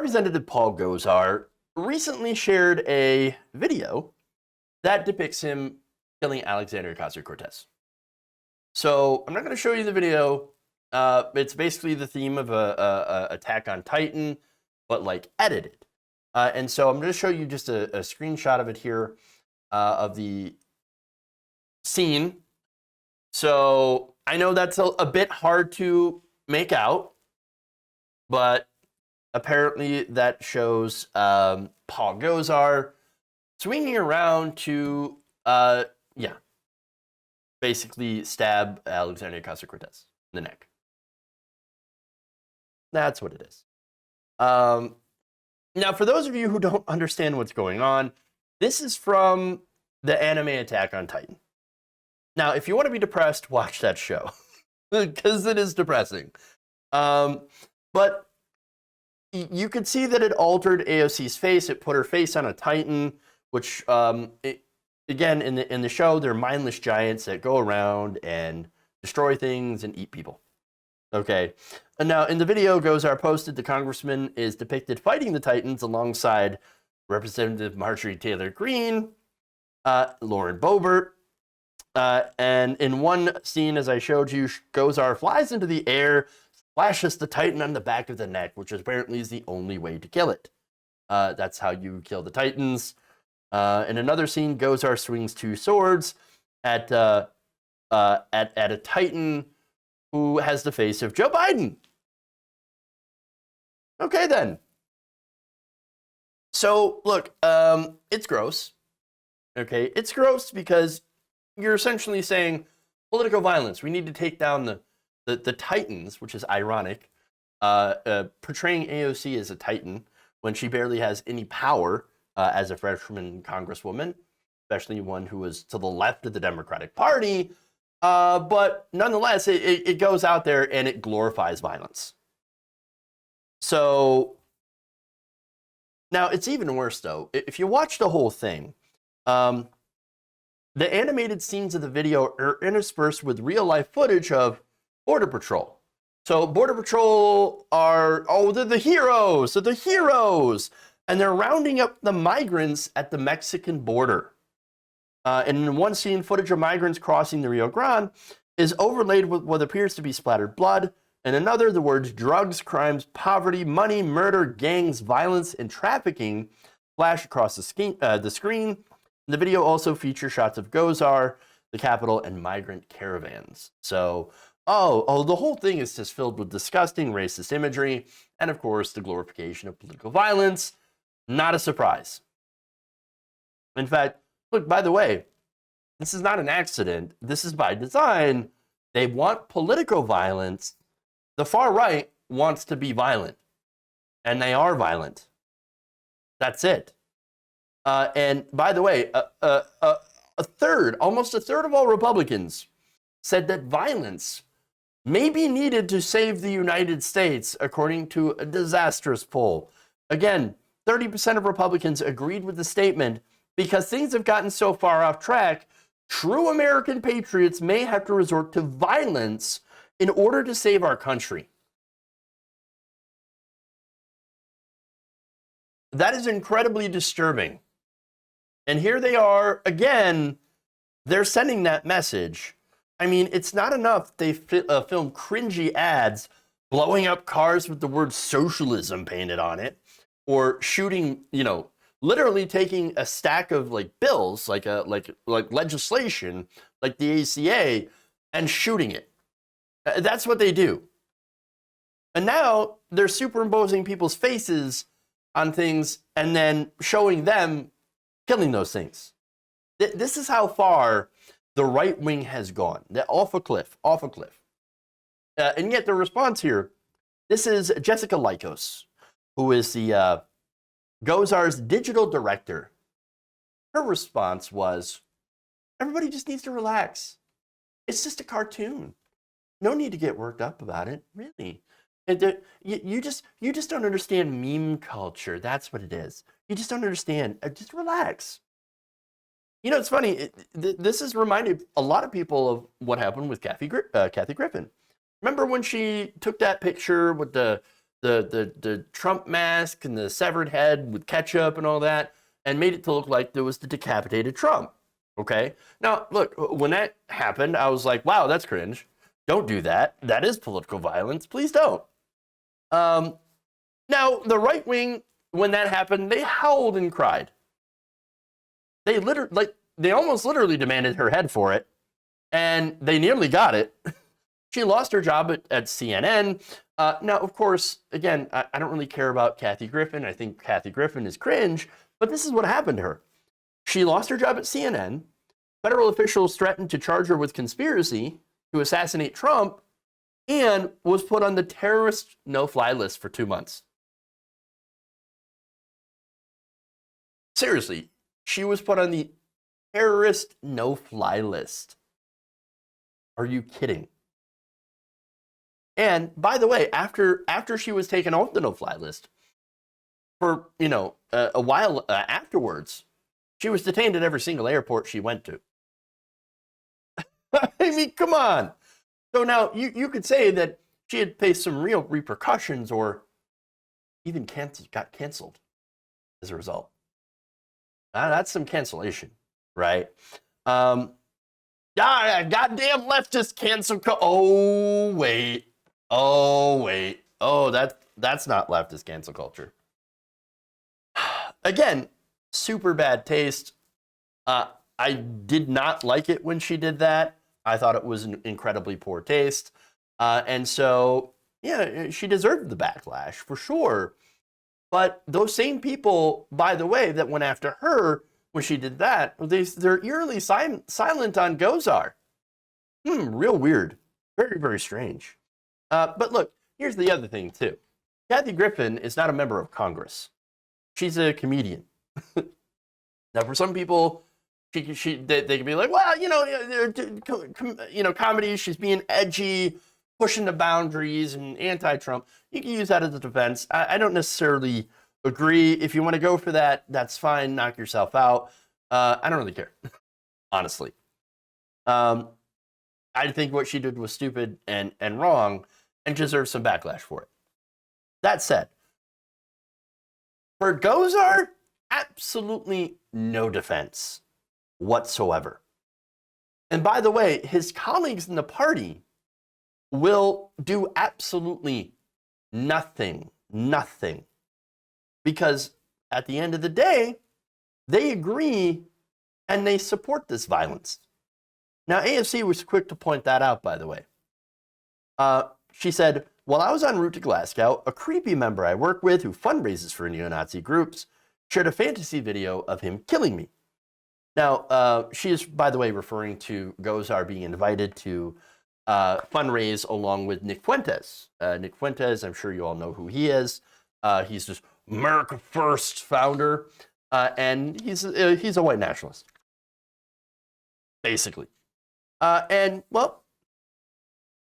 Representative Paul Gosar recently shared a video that depicts him killing Alexandria Ocasio-Cortez. So I'm not going to show you the video. It's basically the theme of a Attack on Titan, but like edited. And so I'm going to show you just a screenshot of it here of the scene. So I know that's a bit hard to make out, but apparently that shows Paul Gosar swinging around to, basically stab Alexandria Ocasio-Cortez in the neck. That's what it is. Now, for those of you who don't understand what's going on, this is from the anime Attack on Titan. Now, if you want to be depressed, watch that show, because it is depressing. But you could see that it altered AOC's face. It put her face on a Titan, which, again, in the show, they're mindless giants that go around and destroy things and eat people. Okay. And now, in the video, Gosar posted the congressman is depicted fighting the Titans alongside Representative Marjorie Taylor Greene, Lauren Boebert, and in one scene, as I showed you, Gosar flies into the air, slashes the Titan on the back of the neck, which apparently is the only way to kill it. That's how you kill the Titans. In another scene, Gosar swings two swords at a Titan who has the face of Joe Biden. Okay, then. So, look, it's gross. Okay, it's gross because you're essentially saying political violence. We need to take down the Titans, which is ironic, portraying AOC as a Titan when she barely has any power as a freshman congresswoman, especially one who was to the left of the Democratic Party. But nonetheless, it goes out there and it glorifies violence. So now it's even worse, though. If you watch the whole thing, the animated scenes of the video are interspersed with real-life footage of Border Patrol. So Border Patrol are, they're the heroes. They're the heroes. And they're rounding up the migrants at the Mexican border. And in one scene, footage of migrants crossing the Rio Grande is overlaid with what appears to be splattered blood. In another, the words drugs, crimes, poverty, money, murder, gangs, violence, and trafficking flash across the screen. The video also features shots of Gosar, the Capitol, and migrant caravans. So, the whole thing is just filled with disgusting racist imagery and, of course, the glorification of political violence. Not a surprise. In fact, look, by the way, this is not an accident. This is by design. They want political violence. The far right wants to be violent, and they are violent. That's it. And by the way, almost a third of all Republicans said that violence may be needed to save the United States, according to a disastrous poll. Again, 30% of Republicans agreed with the statement. Because things have gotten so far off track, true American patriots may have to resort to violence in order to save our country. That is incredibly disturbing. And here they are, again, they're sending that message. I mean, it's not enough they film cringy ads blowing up cars with the word socialism painted on it, or shooting, literally taking a stack of bills, like legislation, like the ACA, and shooting it. That's what they do. And now they're superimposing people's faces on things and then showing them killing those things. This is how far the right wing has gone. They're off a cliff. And yet the response here, this is Jessica Lycos, who is the Gosar's digital director. Her response was, everybody just needs to relax. It's just a cartoon. No need to get worked up about it, really. And you just don't understand meme culture. That's what it is. You just don't understand. Just relax. It's funny. This has reminded a lot of people of what happened with Kathy Griffin. Remember when she took that picture with the the Trump mask and the severed head with ketchup and all that, and made it to look like there was the decapitated Trump. Okay? Now, look, when that happened, I was like, wow, that's cringe. Don't do that. That is political violence. Please don't. Now, the right wing, when that happened, they howled and cried. They almost literally demanded her head for it, and they nearly got it. She lost her job at CNN. Now, of course, again, I don't really care about Kathy Griffin. I think Kathy Griffin is cringe, but this is what happened to her. She lost her job at CNN. Federal officials threatened to charge her with conspiracy to assassinate Trump, and was put on the terrorist no-fly list for 2 months. Seriously, she was put on the terrorist no-fly list. Are you kidding? And by the way, after she was taken off the no-fly list, for a while afterwards, she was detained at every single airport she went to. I mean, come on. So now you could say that she had faced some real repercussions, or even got canceled as a result. That's some cancellation, right? Goddamn leftist cancel. Oh wait. Oh, that's not leftist cancel culture. Again, super bad taste. I did not like it when she did that. I thought it was an incredibly poor taste. And so, yeah, she deserved the backlash for sure. But those same people, by the way, that went after her when she did that, they're eerily silent on Gosar. Real weird. Very, very strange. But look, here's the other thing, too. Kathy Griffin is not a member of Congress. She's a comedian. Now, for some people, they can be like, well, comedy, she's being edgy, pushing the boundaries and anti-Trump. You can use that as a defense. I don't necessarily agree. If you want to go for that, that's fine. Knock yourself out. I don't really care, honestly. I think what she did was stupid and wrong and deserves some backlash for it. That said, for Gosar, absolutely no defense whatsoever. And by the way, his colleagues in the party will do absolutely nothing. Because at the end of the day, they agree and they support this violence. Now, AOC was quick to point that out, by the way. She said, while I was en route to Glasgow, a creepy member I work with who fundraises for neo-Nazi groups shared a fantasy video of him killing me. Now, she is, by the way, referring to Gosar being invited to fundraise along with Nick Fuentes. Nick Fuentes, I'm sure you all know who he is. He's this America First founder, and he's a white nationalist, basically. And, well,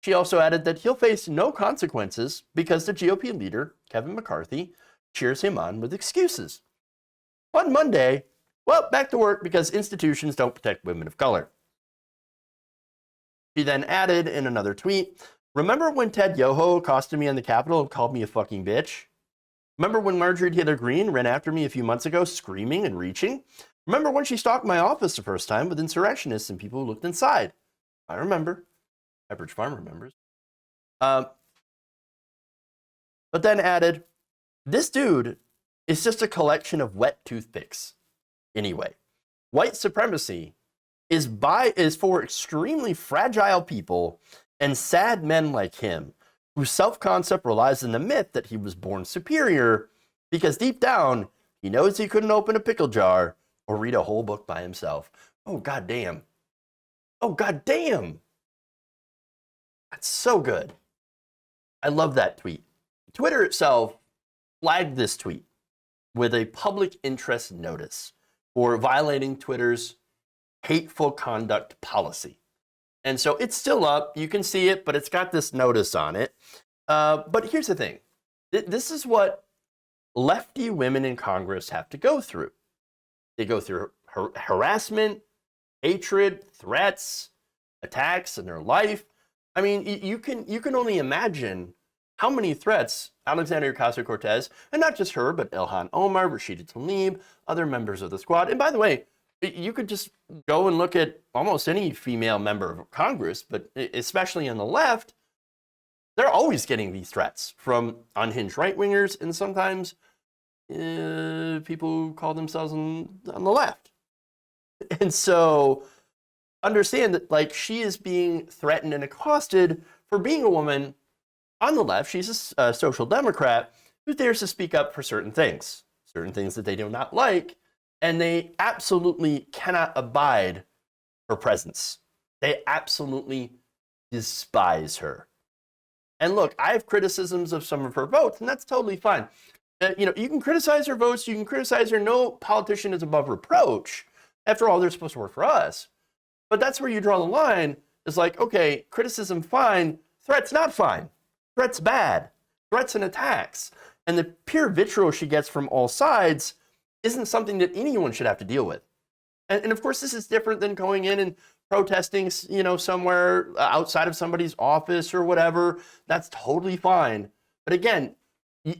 she also added that he'll face no consequences because the GOP leader, Kevin McCarthy, cheers him on with excuses. On Monday, well, back to work because institutions don't protect women of color. She then added in another tweet, remember when Ted Yoho accosted me on the Capitol and called me a fucking bitch? Remember when Marjorie Taylor Greene ran after me a few months ago screaming and reaching? Remember when she stalked my office the first time with insurrectionists and people who looked inside? I remember. Average Farm remembers. But then added, this dude is just a collection of wet toothpicks. Anyway, white supremacy is for extremely fragile people and sad men like him, whose self-concept relies on the myth that he was born superior because deep down, he knows he couldn't open a pickle jar or read a whole book by himself. Oh, goddamn. Oh, goddamn. That's so good. I love that tweet. Twitter itself flagged this tweet with a public interest notice for violating Twitter's hateful conduct policy. And so it's still up. You can see it, but it's got this notice on it. But here's the thing. This is what lefty women in Congress have to go through. They go through harassment, hatred, threats, attacks in their life. I mean, you can only imagine how many threats Alexandria Ocasio-Cortez, and not just her, but Ilhan Omar, Rashida Tlaib, other members of the squad. And by the way, you could just go and look at almost any female member of Congress, but especially on the left, they're always getting these threats from unhinged right-wingers and sometimes people who call themselves on the left. And so understand that, like, she is being threatened and accosted for being a woman on the left. She's a social democrat who dares to speak up for certain things that they do not like, and they absolutely cannot abide her presence. They absolutely despise her. And look, I have criticisms of some of her votes, and that's totally fine. You can criticize her votes, you can criticize her. No politician is above reproach. After all, they're supposed to work for us. But that's where you draw the line. Is like, okay, criticism fine, threats not fine. Threats bad. Threats and attacks. And the pure vitriol she gets from all sides isn't something that anyone should have to deal with. And of course, this is different than going in and protesting, somewhere outside of somebody's office or whatever. That's totally fine. But again,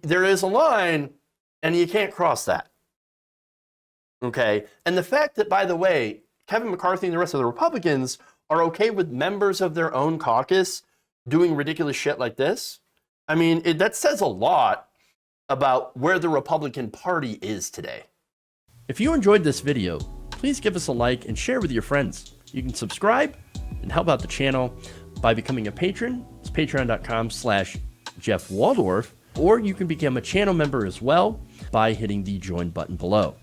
there is a line, and you can't cross that. Okay? And the fact that, by the way, Kevin McCarthy and the rest of the Republicans are okay with members of their own caucus doing ridiculous shit like this, I mean, that says a lot about where the Republican Party is today. If you enjoyed this video, please give us a like and share with your friends. You can subscribe and help out the channel by becoming a patron. It's patreon.com/Jeff Waldorf, or you can become a channel member as well by hitting the join button below.